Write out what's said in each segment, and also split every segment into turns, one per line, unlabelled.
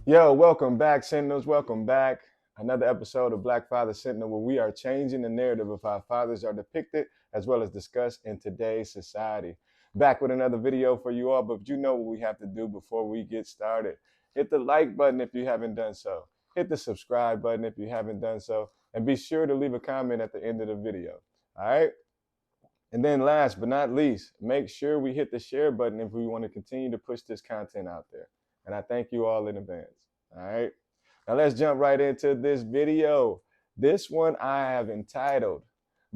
Yo, welcome back, Sentinels. Welcome back. Another episode of Black Father Sentinel, where we are changing the narrative of how fathers are depicted as well as discussed in today's society. Back with another video for you all, but you know what we have to do before we get started. Hit the like button if you haven't done so. Hit the subscribe button if you haven't done so. And be sure to leave a comment at the end of the video. All right? And then last but not least, make sure we hit the share button if we want to continue to push this content out there. And I thank you all in advance. All right. Now let's jump right into this video. This one I have entitled,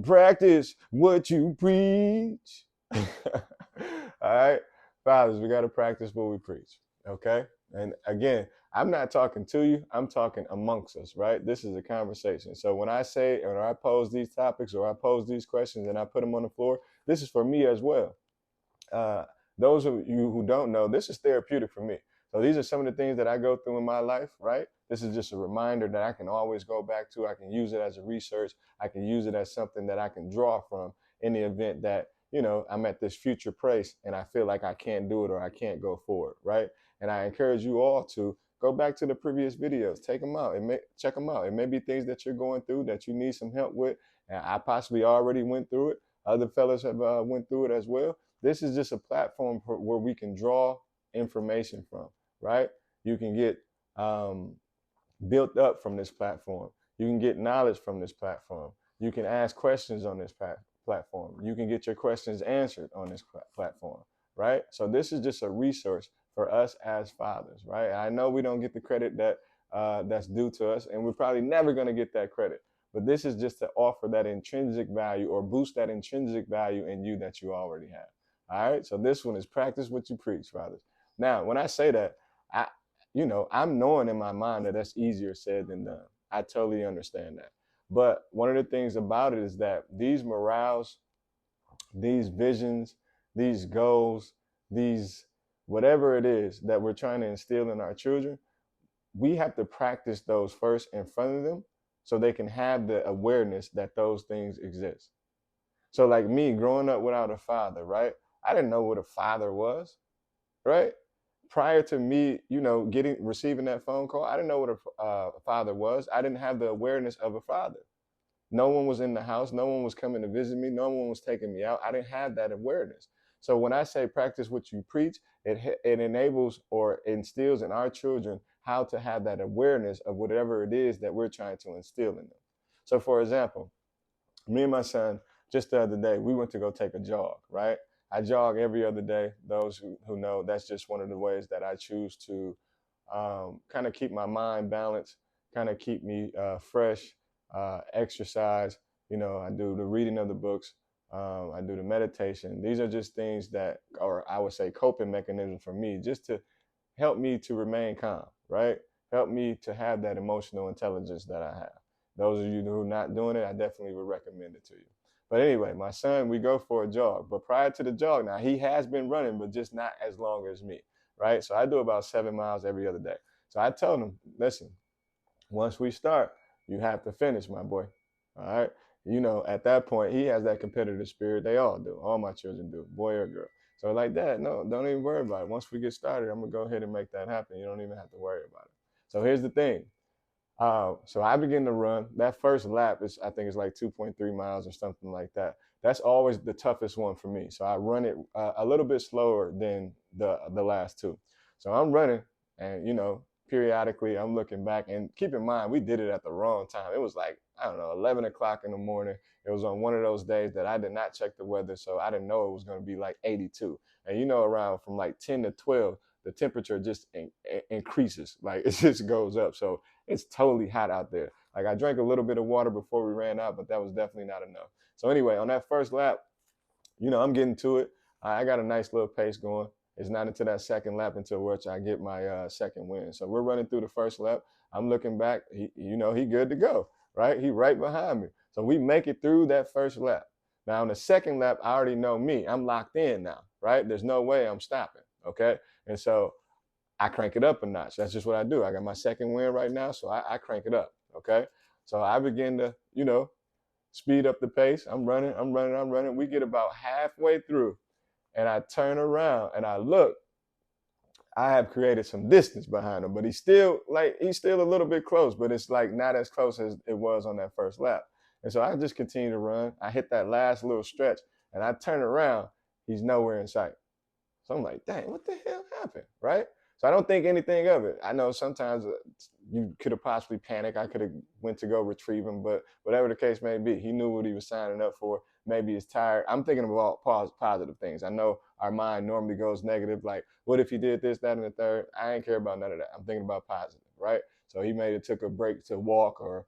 Practice What You Preach. All right. Fathers, we got to practice what we preach. Okay. And again, I'm not talking to you. I'm talking amongst us, right? This is a conversation. So when I say, or I pose these topics or I pose these questions and I put them on the floor, this is for me as well. Those of you who don't know, this is therapeutic for me. So these are some of the things that I go through in my life, right? This is just a reminder that I can always go back to. I can use it as a research. I can use it as something that I can draw from in the event that, I'm at this future place and I feel like I can't do it or I can't go forward, right? And I encourage you all to go back to the previous videos, take them out and check them out. It may be things that you're going through that you need some help with. And I possibly already went through it. Other fellas have went through it as well. This is just a platform where we can draw information from, right? You can get built up from this platform. You can get knowledge from this platform. You can ask questions on this platform. You can get your questions answered on this platform, right? So this is just a resource for us as fathers, right? I know we don't get the credit that that's due to us, and we're probably never going to get that credit. But this is just to offer that intrinsic value or boost that intrinsic value in you that you already have. All right. So this one is practice what you preach, fathers. Now, when I say that, I'm knowing in my mind that that's easier said than done. I totally understand that. But one of the things about it is that these morals, these visions, these goals, these whatever it is that we're trying to instill in our children, we have to practice those first in front of them so they can have the awareness that those things exist. So like me growing up without a father, right? I didn't know what a father was, right? Prior to me, receiving that phone call, I didn't know what a father was. I didn't have the awareness of a father. No one was in the house. No one was coming to visit me. No one was taking me out. I didn't have that awareness. So when I say practice what you preach, it enables or instills in our children how to have that awareness of whatever it is that we're trying to instill in them. So for example, me and my son, just the other day, we went to go take a jog, right? I jog every other day. Those who know, that's just one of the ways that I choose to kind of keep my mind balanced, kind of keep me fresh, exercise. I do the reading of the books. I do the meditation. These are just things that, or I would say coping mechanisms for me, just to help me to remain calm, right? Help me to have that emotional intelligence that I have. Those of you who are not doing it, I definitely would recommend it to you. But anyway, my son, we go for a jog. But prior to the jog, now he has been running, but just not as long as me, right? So I do about 7 miles every other day. So I told him, listen, once we start, you have to finish, my boy. All right. At that point, he has that competitive spirit. They all do. All my children do, boy or girl. So like that, no, don't even worry about it. Once we get started, I'm going to go ahead and make that happen. You don't even have to worry about it. So here's the thing. So I begin to run. That first lap I think it's like 2.3 miles or something like that. That's always the toughest one for me. So I run it a little bit slower than the last two. So I'm running, and periodically I'm looking back. And keep in mind, we did it at the wrong time. It was like, I don't know, 11 o'clock in the morning. It was on one of those days that I did not check the weather, so I didn't know it was going to be like 82. And around from like 10 to 12, the temperature just increases. Like it just goes up. So it's totally hot out there. Like I drank a little bit of water before we ran out, but that was definitely not enough. So anyway, on that first lap, I'm getting to it. I got a nice little pace going. It's not until that second lap until which I get my second win. So we're running through the first lap. I'm looking back. He good to go, right? He right behind me. So we make it through that first lap. Now on the second lap, I already know me. I'm locked in now, right? There's no way I'm stopping, okay? And so I crank it up a notch. That's just what I do. I got my second win right now, so I crank it up, okay? So I begin to, speed up the pace. I'm running. We get about halfway through, and I turn around and I look. I have created some distance behind him, but he's still a little bit close, but it's like not as close as it was on that first lap. And so I just continue to run. I hit that last little stretch and I turn around. He's nowhere in sight. So I'm like, dang, what the hell happened? Right? So I don't think anything of it. I know sometimes you could have possibly panicked. I could have went to go retrieve him, but whatever the case may be, he knew what he was signing up for. Maybe he's tired. I'm thinking about positive things. I know our mind normally goes negative, like, what if he did this, that, and the third? I ain't care about none of that. I'm thinking about positive, right? So he maybe took a break to walk or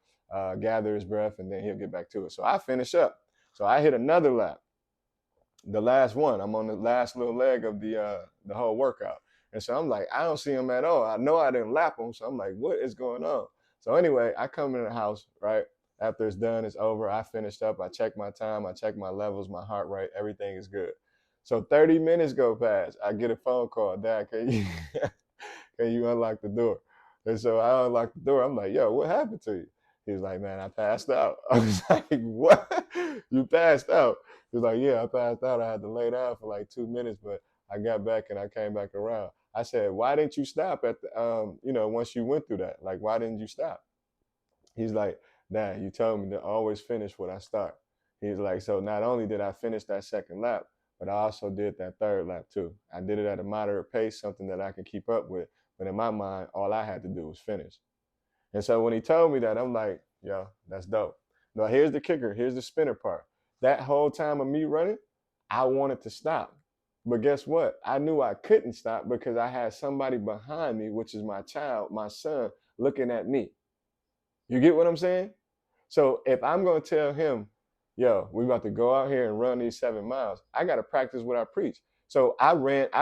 gather his breath, and then he'll get back to it. So I finish up. So I hit another lap, the last one. I'm on the last little leg of the whole workout. And so I'm like, I don't see him at all. I know I didn't lap him. So I'm like, what is going on? So anyway, I come in the house, right? After it's done, it's over. I finished up. I check my time. I check my levels, my heart rate. Everything is good. So 30 minutes go past. I get a phone call. Dad, can you unlock the door? And so I unlock the door. I'm like, yo, what happened to you? He was like, man, I passed out. I was like, what? You passed out? He was like, yeah, I passed out. I had to lay down for like 2 minutes, but I got back and I came back around. I said, why didn't you stop at the, once you went through that? Like, why didn't you stop? He's like, Dad, you told me to always finish what I start. He's like, so not only did I finish that second lap, but I also did that third lap too. I did it at a moderate pace, something that I can keep up with. But in my mind, all I had to do was finish. And so when he told me that, I'm like, yo, that's dope. Now here's the kicker. Here's the spinner part. That whole time of me running, I wanted to stop. But guess what? I knew I couldn't stop because I had somebody behind me, which is my child, my son, looking at me. You get what I'm saying? So if I'm going to tell him, yo, we about to go out here and run these 7 miles, I got to practice what I preach. So I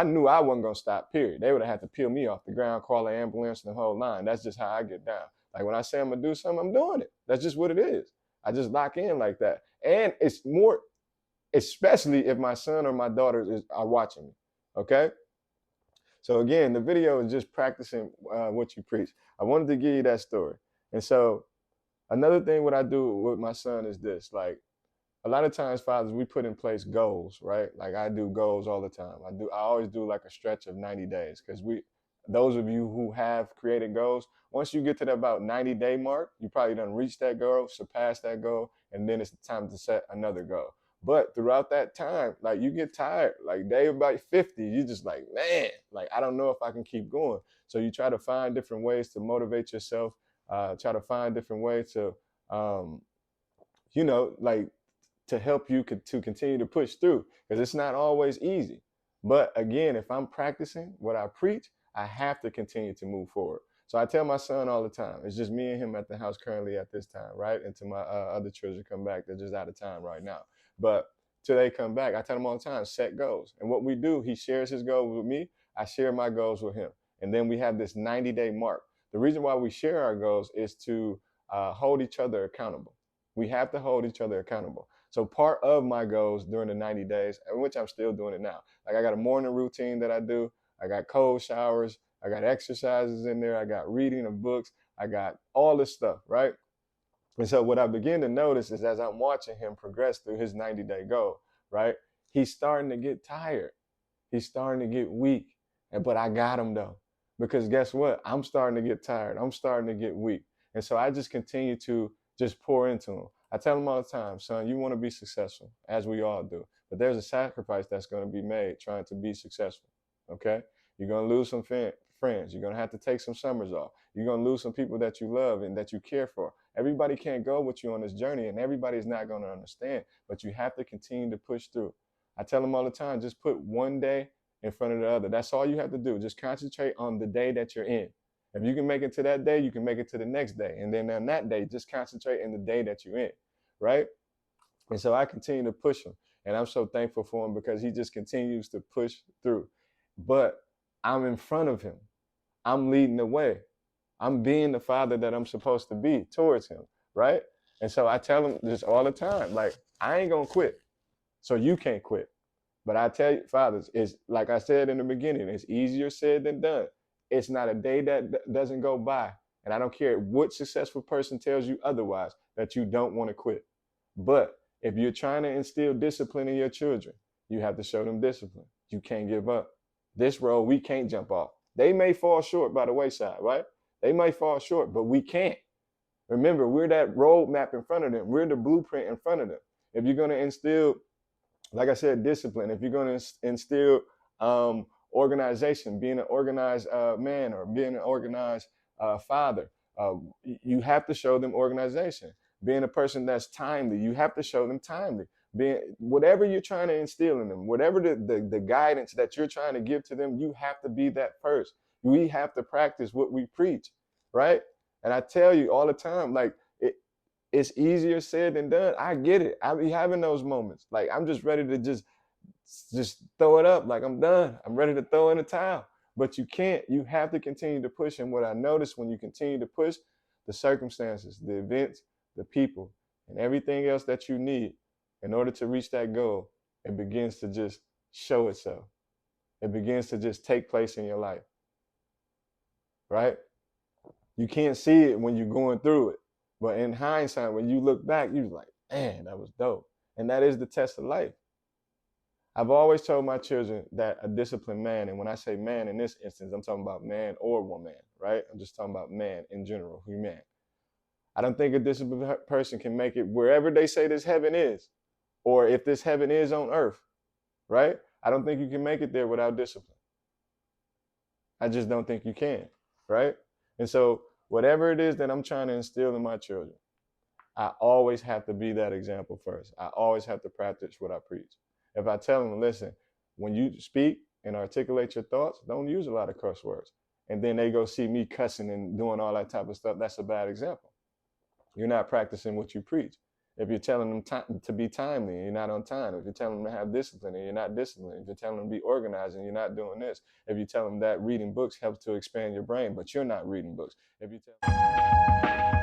knew I wasn't going to stop, period. They would have had to peel me off the ground, call an ambulance, and the whole line. That's just how I get down. Like when I say I'm going to do something, I'm doing it. That's just what it is. I just lock in like that. And it's more, especially if my son or my daughter are watching me, okay? So again, the video is just practicing what you preach. I wanted to give you that story. And so another thing what I do with my son is this, like a lot of times, fathers, we put in place goals, right? Like I do goals all the time. I always do like a stretch of 90 days because those of you who have created goals, once you get to the about 90-day mark, you probably done reach that goal, surpass that goal, and then it's time to set another goal. But throughout that time, like you get tired, like day about 50, you just like, man, like I don't know if I can keep going. So you try to find different ways to motivate yourself, try to find different ways to, like to help you to continue to push through because it's not always easy. But again, if I'm practicing what I preach, I have to continue to move forward. So I tell my son all the time, it's just me and him at the house currently at this time, right? Until my other children come back, they're just out of time right now. But till they come back, I tell them all the time, set goals. And what we do, he shares his goals with me, I share my goals with him. And then we have this 90-day mark. The reason why we share our goals is to hold each other accountable. We have to hold each other accountable. So part of my goals during the 90 days, which I'm still doing it now, like I got a morning routine that I do. I got cold showers. I got exercises in there. I got reading of books. I got all this stuff, right? And so what I begin to notice is as I'm watching him progress through his 90-day goal, right? He's starting to get tired. He's starting to get weak. But I got him though, because guess what? I'm starting to get tired. I'm starting to get weak. And so I just continue to just pour into him. I tell him all the time, son, you want to be successful, as we all do. But there's a sacrifice that's going to be made trying to be successful, okay? You're going to lose some friends. You're going to have to take some summers off. You're going to lose some people that you love and that you care for. Everybody can't go with you on this journey, and everybody's not going to understand, but you have to continue to push through. I tell them all the time, just put one day in front of the other. That's all you have to do. Just concentrate on the day that you're in. If you can make it to that day, you can make it to the next day. And then on that day, just concentrate in the day that you're in, right? And so I continue to push him. And I'm so thankful for him because he just continues to push through. But I'm in front of him. I'm leading the way. I'm being the father that I'm supposed to be towards him, right? And so I tell him this all the time, like, I ain't going to quit, so you can't quit. But I tell you, fathers, it's like I said in the beginning, it's easier said than done. It's not a day that doesn't go by. And I don't care what successful person tells you otherwise, that you don't want to quit. But if you're trying to instill discipline in your children, you have to show them discipline. You can't give up. This road, we can't jump off. They may fall short by the wayside, right? They might fall short, but we can't. Remember, we're that roadmap in front of them. We're the blueprint in front of them. If you're going to instill, like I said, discipline, if you're going to instill organization, being an organized man or being an organized father, you have to show them organization. Being a person that's timely, you have to show them timely. Being whatever you're trying to instill in them, whatever the guidance that you're trying to give to them, you have to be that first. We have to practice what we preach, right? And I tell you all the time, like it's easier said than done. I get it. I be having those moments. Like I'm just ready to just throw it up. Like I'm done. I'm ready to throw in the towel. But you can't. You have to continue to push. And what I noticed when you continue to push, the circumstances, the events, the people, and everything else that you need in order to reach that goal, it begins to just show itself. It begins to just take place in your life. Right? You can't see it when you're going through it. But in hindsight, when you look back, you're like, man, that was dope. And that is the test of life. I've always told my children that a disciplined man, and when I say man in this instance, I'm talking about man or woman, right? I'm just talking about man in general, human. I don't think a disciplined person can make it wherever they say this heaven is, or if this heaven is on earth, right? I don't think you can make it there without discipline. I just don't think you can, right? And so whatever it is that I'm trying to instill in my children, I always have to be that example first. I always have to practice what I preach. If I tell them, listen, when you speak and articulate your thoughts, don't use a lot of curse words. And then they go see me cussing and doing all that type of stuff. That's a bad example. You're not practicing what you preach. If you're telling them to be timely and you're not on time, if you're telling them to have discipline and you're not disciplined, if you're telling them to be organized and you're not doing this, if you tell them that reading books helps to expand your brain, but you're not reading books, if you tell